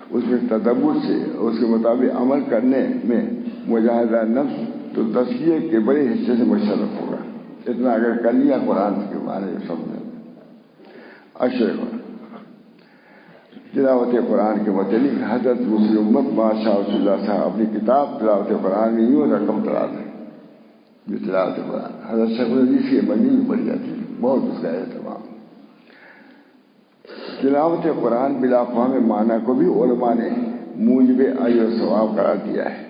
[SPEAKER 1] اس میں تدبر سے اور اس کے مطابق عمل کرنے میں مجاہدہ نفس، تو تزکیے کے بڑے حصے سے مشرف ہوگا۔ اتنا اگر کر لیا قرآن کے بارے میں سمجھے۔ اشرف تلاوت قرآن کے متعلق حضرت مسلم امت بادشاہ رسول اللہ صاحب اپنی کتاب تلاوت قرآن میں یوں رقم تلاش ہے، جو تلاوت قرآن حضرت شیخ الحدیث کی مجلس میں پڑھی جاتی ہے، بہت اس کا اہتمام۔ تلاوت قرآن بلا فہم معنی کو بھی علماء نے موجب اجر و ثواب قرار دیا ہے۔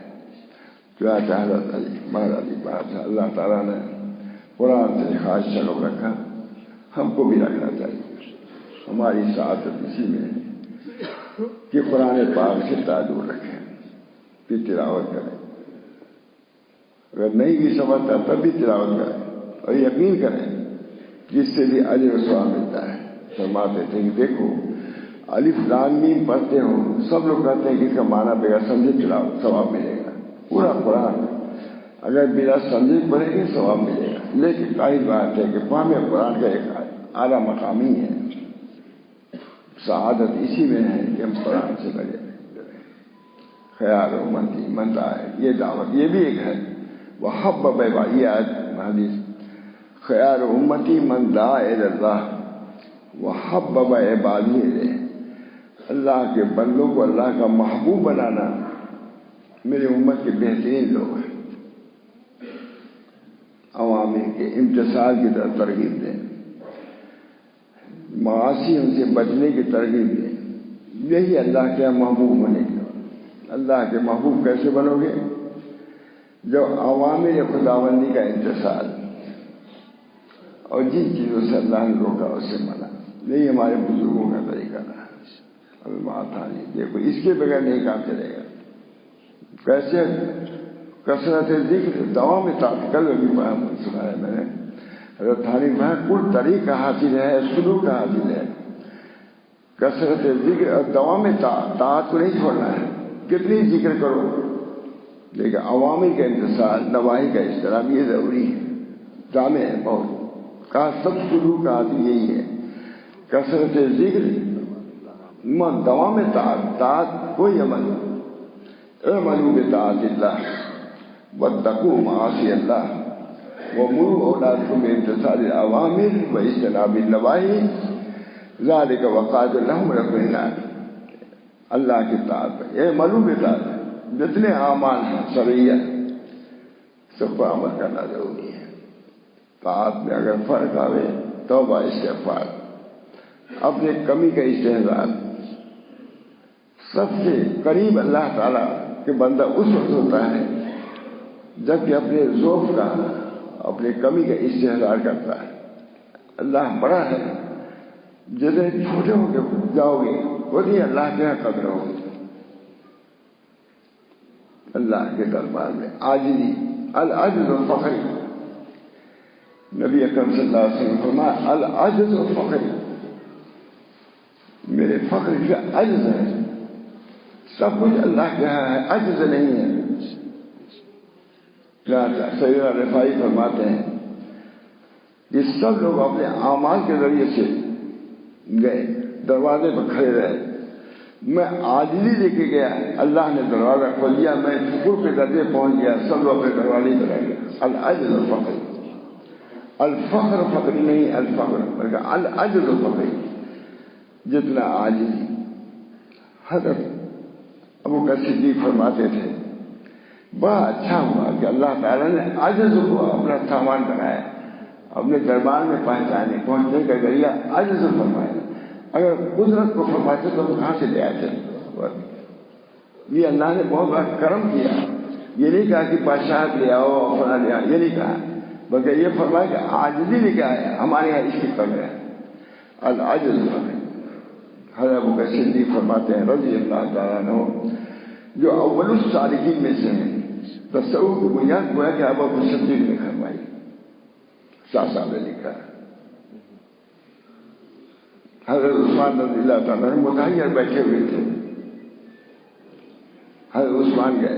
[SPEAKER 1] چنانچہ حضرت علی مہاراجی بادشاہ اللہ تعالیٰ نے قرآن سے خاص شغف رکھا، ہم کو بھی رکھنا چاہیے۔ ہماری سعادت اسی میں ہے کہ قرآن پاک سے تعلق رکھیں، پھر تلاوت کریں، اگر نہیں بھی سمجھتا تب بھی تلاوت کریں اور یقین کریں، جس سے بھی اجر و ثواب ملتا ہے۔ فرماتے تھے کہ دیکھو الف لام میم پڑھتے ہو، سب لوگ کہتے ہیں کہ اس کا معنی بغیر سمجھے تلاوت ثواب ملے گا۔ پورا قرآن اگر بلا سمجھے پڑھیں گے ثواب ملے گا، لیکن قائد بات ہے کہ فہم قرآن کا ایک اعلیٰ مقامی ہے، سعادت اسی میں ہے کہ ہم قرآن سے لگے. خیار امتی من دعا، یہ دعوت یہ بھی ایک ہے. وحبب یہ حدیث خیار امتی من دعا الی اللہ وحبب عبادی الیہ. اللہ کے بندوں کو اللہ کا محبوب بنانا میری امت کے بہترین لوگ ہیں. عوامل کے امتثال کی طرف ترغیب دیں، معاصی ان سے بچنے کی ترغیب دیں. یہی اللہ کے محبوب ہونے کی. اللہ کے محبوب کیسے بنو گے؟ جو عوامل خداوندی کا امتثال اور جن چیزوں سے اللہ نے روکا اس سے منع. یہی ہمارے بزرگوں کا طریقہ رہا. المعتانی دیکھو اس کے بغیر نہیں کام چلے گا. کیسے؟ کثرت ذکر دوام طاعت. کل بھی سنا ہے میں نے حضرت تھانی میں کل طریقہ حاصل ہے، سلوک کا حاصل ہے. کثرت ذکر اور دوام طاعت کو نہیں چھوڑنا ہے. کتنی ذکر کرو لیکن عوامی کا امتثال، نواہی کا احترام یہ ضروری ہے. جامع ہے بہت. کہا سب سلوک کا حاصل یہی ہے. کثرت ذکر دوام طاعت کوئی عمل. اعملوا بطاعت اللہ واتقوا معاصی اللہ ومروا اولادکم بامتثال الاوامر واجتناب النواہی ذلک وقائد لهم رب النار. اللہ کی طاعت ہے. اعملوا بطاعت. جتنے اعمال ہیں شرعیہ سب پر عمل کرنا ضروری ہے. طاعت میں اگر فرق آئے توبہ استغفار، اپنے کمی کا استحضار. سب سے قریب اللہ تعالیٰ کے بندہ اس وقت ہوتا ہے جبکہ اپنے ضعف کا، اپنے کمی کا استحضار کرتا ہے. اللہ بڑا ہے. جتنے چھوٹے ہو کے جاؤ گے وہی اللہ کے قدر ہوگی. اللہ کے دربار میں عاجزی. العجز الفقر. نبی اکرم صلی اللہ علیہ وسلم فرمایا العجز الفقر. میرے فقر کا عجز ہے. سب کچھ اللہ کے یہاں ہے، عجز نہیں ہے. سیدنا رفاعی فرماتے ہیں کہ سب لوگ اپنے اعمال کے ذریعے سے گئے، دروازے پر کھڑے رہے. میں عاجزی لے کے گیا، اللہ نے دروازہ کھول دیا، میں شکر کے درجے پہنچ گیا. سب لوگ اپنے دروازے پر رہ گئے. العجز الفقر. الفقر فقر نہیں، الفقر بلکہ العجز الفقر. جتنا عاجزی. حضرت ابو بکر صدیق فرماتے تھے بڑا اچھا ہوا کہ اللہ تعالیٰ نے عجز کو اپنا سامان بنایا، اپنے دربار میں پہنچنے کا ذریعہ عجز فرمایا. اگر قدرت کو فرماتے تو کہاں سے لے آتے؟ یہ اللہ نے بہت بڑا کرم کیا. یہ نہیں کہا کہ بادشاہ لے آؤ فلاں لے آؤ، یہ نہیں کہا، بلکہ یہ فرمایا کہ عاجزی لے کے آیا. ہمارے یہاں اس کی قدر ہے العجز. حضرت ابو بکر صدیق فرماتے ہیں رضی اللہ تعالیٰ عنہ، جو اول الصالحین میں سے ہیں. تصوف کی بنیاد گویا کہ ابو بکر صدیق نے فرمائی. شاہ صاحب نے لکھا. حضرت عثمان رضی اللہ تعالیٰ عنہ متحیر بیٹھے ہوئے تھے. حضرت عثمان گئے،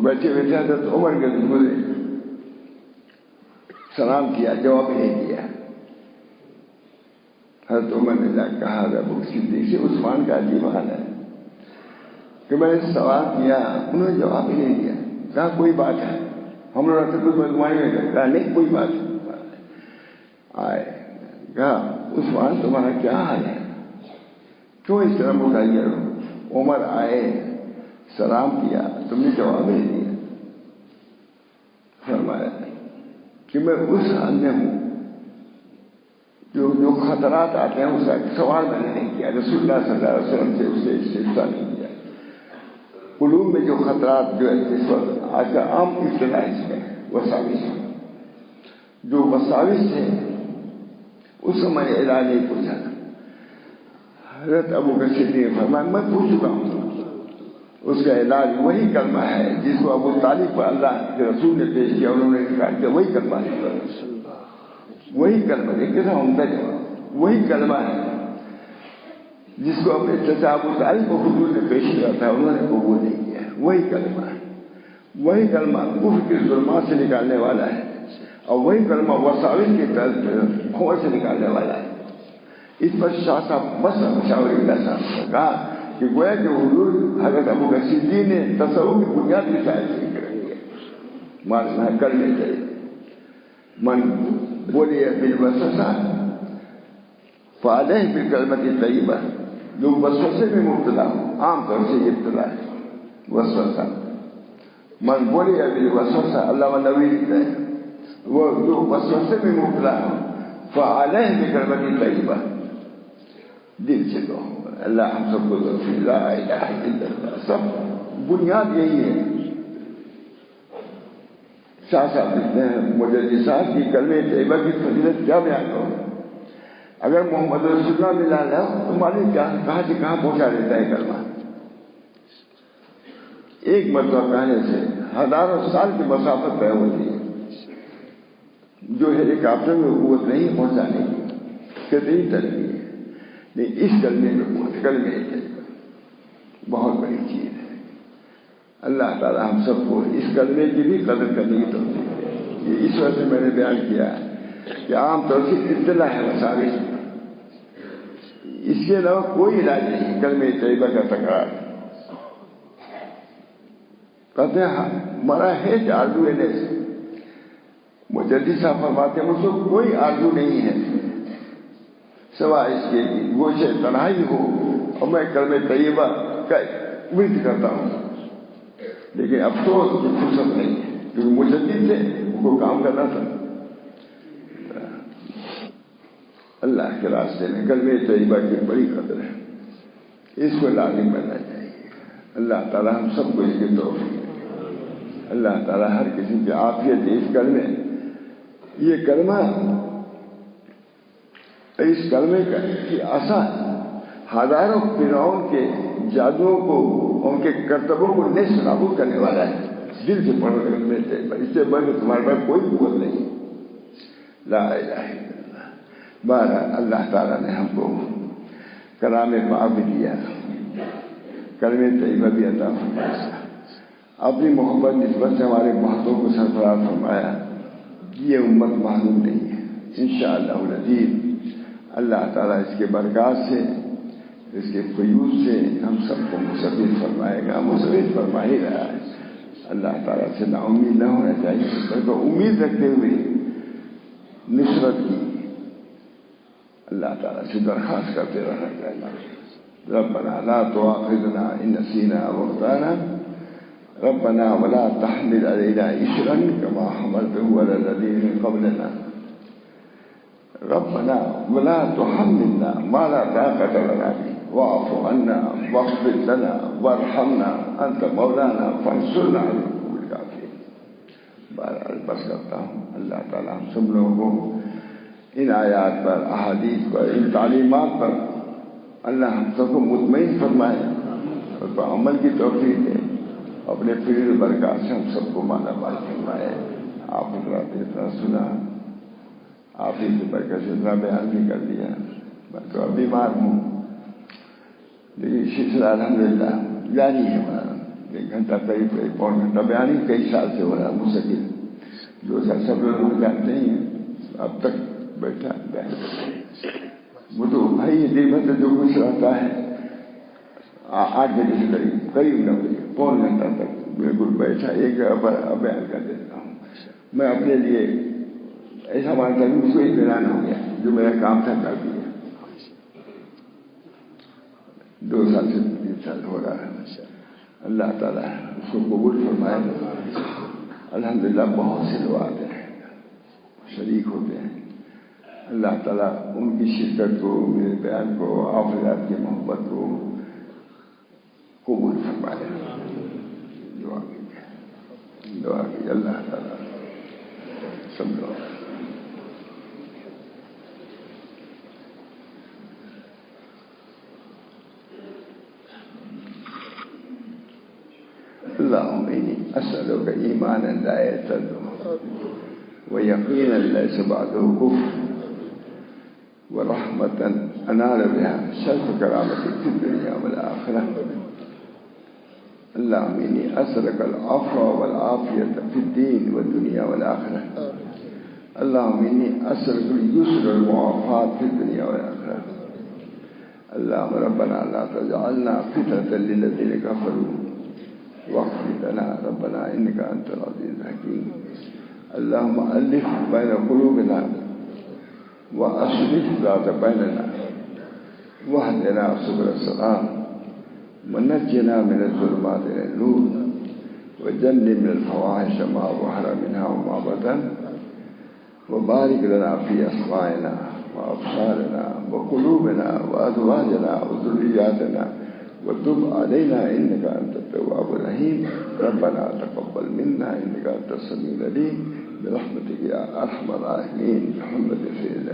[SPEAKER 1] بیٹھے ہوئے تھے. حضرت عمر کے گزرے، سلام کیا، جواب نہیں دیا. حضرت عمر نے جا کہا ابو بکر صدیق سے عثمان کا عجیب حال ہے کہ میں نے سوال کیا، انہوں نے جواب ہی نہیں دیا. کہا کوئی بات ہے؟ ہم لوگ رکھتے کوئی بدگمانی نہیں کرتے. کہا نہیں کوئی بات ہے. آئے کہا عثمان تمہارا کیا حال ہے، کیوں اس طرح متحیر ہو؟ عمر آئے، سلام کیا، تم نے جواب نہیں دیا. فرمایا کہ میں اس حال میں ہوں جو خطرات آتے ہیں اس کا سوال میں نے نہیں کیا. رسول اللہ صلی اللہ علیہ وسلم سے اسے استفسار نہیں کیا. قلوب میں جو خطرات جو ہے اس وقت آج کا عام اصطلاح اس میں وساوس، جو وساوس ہے اس کو میں نے علاج نہیں پوچھا. حضرت ابو بکر صدیق فرمایا میں پوچھ چکا ہوں. اس کا علاج وہی کلمہ ہے جس کو ابو طالب پر اللہ کے رسول نے پیش کیا. انہوں نے کہا کہ وہی کلمہ ہے، وہی کلمہ ہے. کیسا عمدہ جواب. وہی کلمہ ہے جس کو اپنے چچا ابو طالب کو حضور نے پیش کیا تھا، انہوں نے قبول نہیں کیا. وہی کلمہ ہے. وہی کلمہ کفر کی ظلمات سے نکالنے والا ہے، اور وہی کلمہ وساوس کی طرف کھوڑ سے نکالنے والا ہے. اس پر شاہ صاحب مسئلہ مشاور اللہ صاحب نے کہا کہ گویا کہ حضور حضرت ابو بکر صدیق نے تصوف کی بنیاد کی شاید ذکر ہے ماننا کرنے چاہیے. من بولیے بالوسوسہ فعلیہ بالکلمۃ الطیبہ. جو وسوسے میں مبتلا ہو، عام طور سے یہ ابتلا ہے وسوسہ. من بولیے بالوسوسہ علامہ نووی لکھتا ہے وہ جو وسوسے میں مبتلا ہو فعلیہ بالکلمۃ الطیبہ، دل سے کہو اللہ ہم سب کو لا الہ الا اللہ. سب بنیاد یہی ہے. شاہ صاحب لکھتے ہیں مجدد صاحب کی کلمہ طیبہ کی فضیلت کیا بیان کرو. اگر محمد رسول اللہ ملا لو تو معلوم کیا کہاں سے کہاں پہنچا دیتا ہے کلمہ. ایک مرتبہ کہنے سے ہزاروں سال کی مسافت طے ہوتی ہے جو ہیلی کاپٹر میں قوت نہیں پہنچانے کی کتنی ترقی ہے. لیکن اس کلمے میں قوت کلمے بہت بڑی چیز ہے. اللہ تعالیٰ ہم سب کو اس کلمے کی بھی قدر کرنے کی توفیق دے. یہ اس وجہ سے میں نے بیان کیا ہے کہ عام طور سے اطلاع ہے مساوی، اس کے علاوہ کوئی علاج نہیں کلمہ طیبہ کا تکرار. کہتے ہیں مرا ہے کہ آرزو ہے سے مجدد صاحب فرماتے ہیں مجھ کو کوئی آرزو نہیں ہے سوائے اس کے گوشے تنہائی ہو اور میں کلمہ طیبہ کا ورد کرتا ہوں. لیکن افسوس کی فرصت نہیں ہے کیونکہ مجدد سے ان کو کام کرنا تھا. اللہ کے راستے میں کلمہ طیبہ کی بڑی قدر ہے، اس کو لازم بننا چاہیے. اللہ تعالیٰ ہم سب کو اس کی توفیق دے. اللہ تعالیٰ ہر کسی کی عافیت دے. اس کلمے یہ کلمہ اس کلمے کی اثر ہزاروں فرعون کے جادوؤں کو ان کے کرتبوں کو نیست نابود کرنے والا ہے. دل سے پڑھو کلمہ طیبہ، اس سے بڑھ کے تمہارے پاس کوئی قوت نہیں. لا الہ الا اللہ. بہرحال اللہ تعالیٰ نے ہم کو کلام پاک بھی دیا، کلمہ طیبہ بھی عطا فرمایا، اپنی محبت نسبت سے ہمارے بہتوں کو سرفراز فرمایا. یہ امت معلوم نہیں ہے. انشاءاللہ العزیز اللہ تعالیٰ اس کے برکات سے اس کے فیوز سے ہم سب کو مصرف فرمائے گا، مصرف فرما ہی رہا ہے. اللہ تعالیٰ سے نا امید نہ ہونا چاہیے، بلکہ امید رکھتے ہوئے نصرت کی اللہ تعالیٰ سے درخواست کرتے رہنا چاہیے. ربنا لا تؤاخذنا ان نسینا او اخطانا ربنا ولا تحمل علينا إصرا كما حملته على الذين من قبلنا ربنا ولا تحملنا ما لا طاقة لنا به واعف عنا واغفر لنا وارحمنا أنت مولانا فانصرنا على القوم الكافرين. بہرحال بس کرتا ہوں. اللہ تعالیٰ ہم سب لوگوں کو ان آیات پر، احادیث پر، ان تعلیمات پر اللہ ہم سب کو مطمئن فرمائے اور عمل کی توفیق دے. اپنے پیر برکات سے ہم سب کو مالا مال فرمائے. آپ حضرات اتنا سنا، آپ ہی کی برکت سے اتنا بیان بھی کر دیا. میں تو اب بیمار ہوں لیکن سلسلہ الحمدللہ جاری ہے ہمارا. 1 گھنٹہ قریب پون گھنٹہ بیان ہی کئی سال سے ہو رہا مستقل. جو سب لوگ جانتے ہیں اب تک بیٹھا بیان کرتے ہیں. وہ تو بھائی دن بھر جو کچھ رہتا ہے 8 بجے سے قریب 9 بجے پون گھنٹہ تک بالکل بیٹھا ایک جگہ پر بیان کر دیتا ہوں. میں اپنے لیے ایسا مانتا ہوں اس کو اطمینان ہو گیا جو میرا کام تھا کر دیا. 2 سال سے 3 سال ہو رہا ہے. اللہ تعالیٰ اس کو قبول فرمائے. الحمدللہ بہت سے لوگ آتے ہیں شریک ہوتے ہیں. اللہ تعالیٰ ان کی شرکت کو، میرے بیان کو، آپ حضرات کی محبت کو قبول فرمائے. دعا کی اللہ تعالیٰ سب لوگ. اللهم إني أسألك إيمانا لا يرتد ويقينا ليس بعده كفر ورحمة أنال بها شرف كرامتك في الدنيا والآخرة. اللهم إني أسألك العفو والعافية في الدين والدنيا والآخرة. اللهم إني أسألك اليسر والمعافاة في الدنيا والآخرة. اللهم ربنا لا تجعلنا فتنة للذين كفروا واغفر لنا ربنا إنك أنت العزيز الحكيم. اللهم ألف بين قلوبنا وأصلح ذات بيننا واهدنا سبل السلام ونجنا من الظلمات إلى النور وجنبنا الفواحش ما ظهر منها وما بطن وبارك لنا في أسماعنا وأبصارنا وقلوبنا وأزواجنا وذرياتنا وتب علينا إنك أنت التواب الرحيم. ربنا تقبل منا إنك أنت السميع العليم برحمتك يا أرحم الراحمين. بحرمة سيدنا